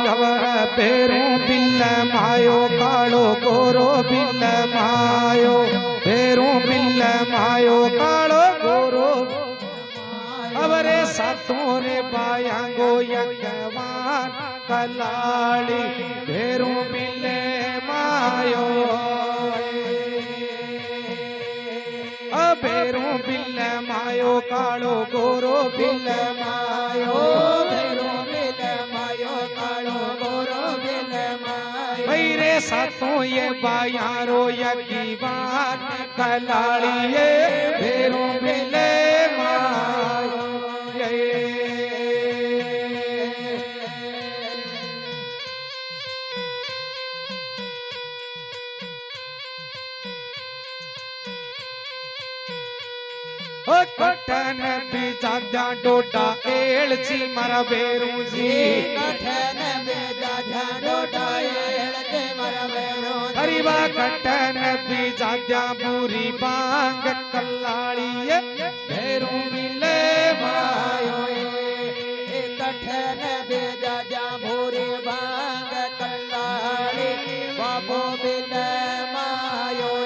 ಯವರ ಬೇರು ಬಿಲ್ಲ Mayo ಕಾಳೋ ಗೋರೋ ಬಿಲ್ಲ Mayo ಬೇರು ಬಿಲ್ಲ Mayo ಕಾಳೋ ಗೋರೋ ಅವರೇ ಸಾತೋರೆ ಬಾಯಾಂಗೋ ಯಜ್ಞವಾನ್ ಕಲಾಳಿ ಬೇರು ಬಿಲ್ಲೆ ಮಾಯೋ ಬೇರು ಬಿಲ್ಲ ಮಾಯೋ ಕಾಳೋ ಗೋರೋ ಬಿಲ್ಲ ಮಾಯೋ भैरे सातों ये बायारो यज्ञवान कलाड़िए भेरो मिले मायो कठन बीजा डोडा एलची मरा बेरू जी कठन बीजा डोडा एलची मरा बेरू हरिवा कठन बीजा पूरी बांग कलाड़िए बेरू मिले मायो कठन बीजा पूरी बांग कलाड़ी बाबो मिले मायो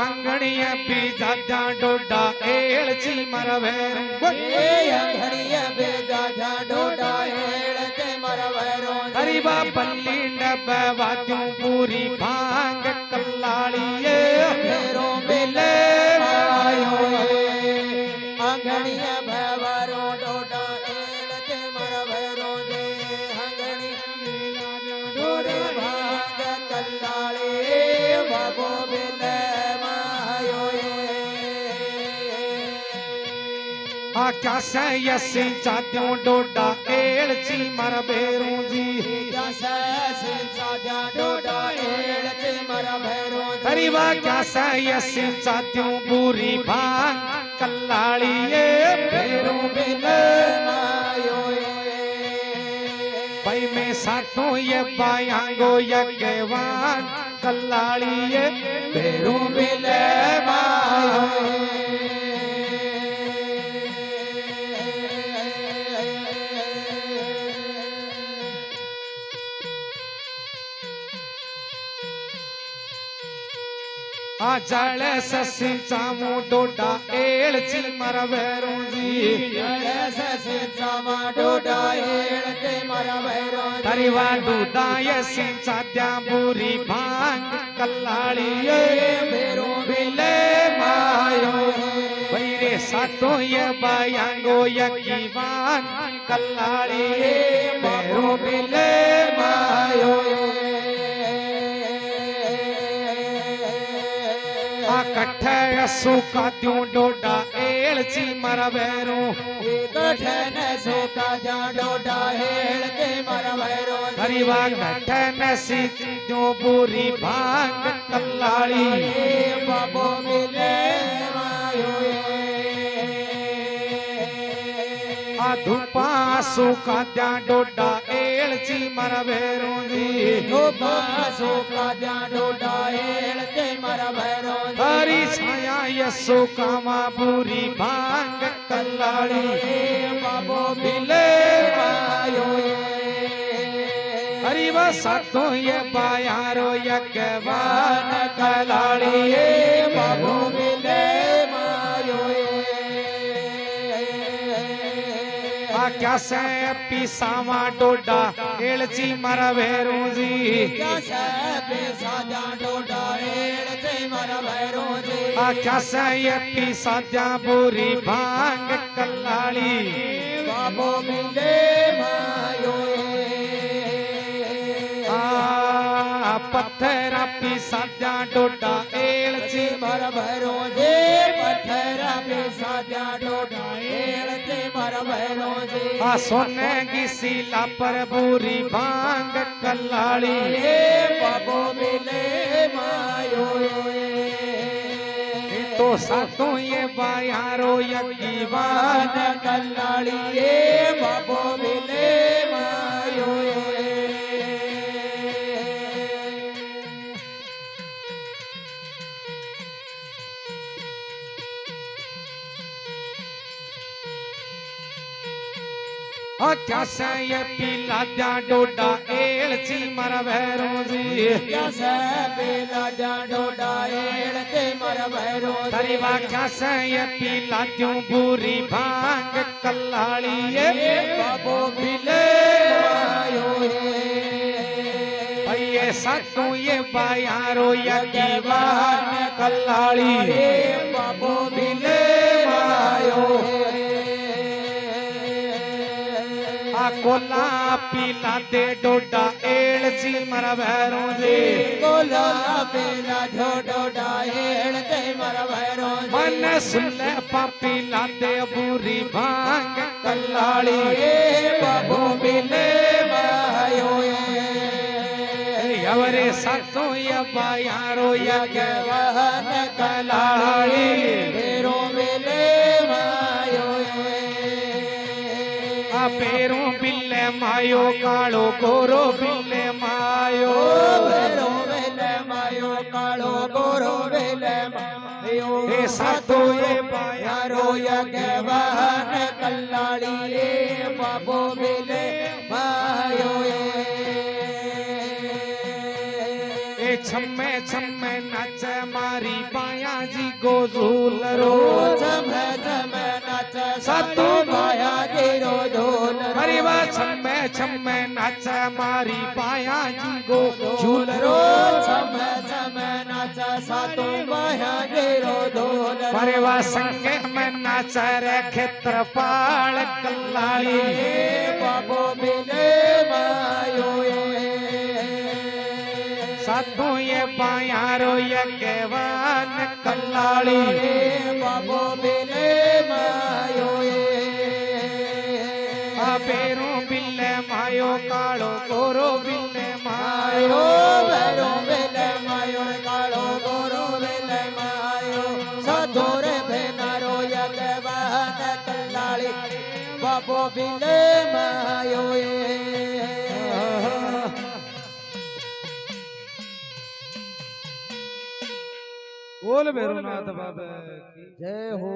अंगड़िया बीजा डोडा एलची मरा बेरू अंगड़िया बीजा डोडा एलची मरा बेरू हरिवा पल्ली डब वाद्यों पूरी भांग कलाड़िए बेरू मिले मायो अंगड़िया भवरो डोडा एलची मरा बेरू दे अंगड़िया डोरे भांग कलाड़ी बाबो मिले क्या से यसी चाद्यों डोडा एलची मर बेरू जी क्या से चाद्या डोडा एलची मर बेरू हरिवा क्या से यसी चाद्यों पूरी भांग कलाड़िए बेरू मिले मायो भाई में सातों ये बायांगो यज्ञवान कलाड़िए बेरू मिले मायो जल ससी चामू डोडा एलची मर बेरू जी जल ससी चामा डोडा एलची मर बेरू हरिवा डूदा यसी चाद्या बुरी भांग कलाड़िए बेरू मिले मायो भैरे सातों ये बायांगो यज्ञवान कलाड़िए बेरू मिले मायो कठन सूखा त्यों डोडा एलची मर बेरू कठन सूखा जा डोडा एलची मर बेरू हरिवा कठन सी त्यों पूरी भांग कलाड़ी बाबो मिले मायो धूपा सूखा जा डोडा एलची मर बेरू जी धूपा सूखा जा डोडा एलची मर बेरू हरी छाया यसो कामा पूरी भांग कलाड़ी बाबो मिले मायो हरि सातों ये बायारो यज्ञवान कलाड़ी बाबो मिले मायो क्या से पीसावा डोडा एलची मर बेरू जी क्या से पीसा डोडा एलची मर बेरू जी क्या से ये पीसा जा पूरी भांग कलाड़ी बाबो मिले मायो पत्थर पीसा जा डोडा एलची मर बेरू जी पत्थर पीसा डोडा एलची मर बेरू जी सोने की सीला पर बुरी भांग कलाड़ी बाबो मिले मायो तो सातों ये बायारो यज्ञवान कलाड़ी बाबो मिले मायो क्या से ये पीला द्या डोडा एलची मारा भैरो जी क्या से पीला द्या डोडा एलची मारा भैरो जी तारी बा क्या से ये पीला द्यूं बुरी भांग कल्लाड़ी ये बाबो बिले आयो है ये सातों ये बायारो या दीवान कल्लाड़ी बाबो बिले आयो है कोला पीला दे डोडा एलची मारा भैरो जी कोला पीला जो डोडा एलची मारा भैरो जी मन सुले पीला दे बुरी भांग कल्लाड़ी बाबू बिले मायो यवरे सातो या बायारो या गवान कल्लाड़ी फेरो बिले मायो पेरो बिल्ले मायो कालो गोरो बिल्ले मायो फेरो बिल्ले मायो कालो गोरो बिल्ले मायो ए सातो ये बायारो या गवान कल्लाड़ी बाबू बिले मायो छम्मे छम्मे नाच मारी बाया जी गोजूल रो छम्मे छम्मे नाच सातो बाया जी रो झूल अरे वाह छम्मे छम्मे नाच मारी बाया जी गोजूल रो छम्मे छम्मे नाच सातो बाया जी रो झूल अरे वाह संगे में नाच रे क्षेत्रपाल कल्लाड़ी बाबो बिले मायो साधु ये बायारो ये केवान कल्लाड़ी बाबो बिले मायो बेरो बिल्ले मायो कालो गोरो बिल्ले मायो बेरो बिल्ले मायो कालो गोरो बिल्ले मायो साधोरे भेनारो ये केवान कल्लाड़ी बाबो बिले मायो बोल भैरवनाथ बाबा की जय हो।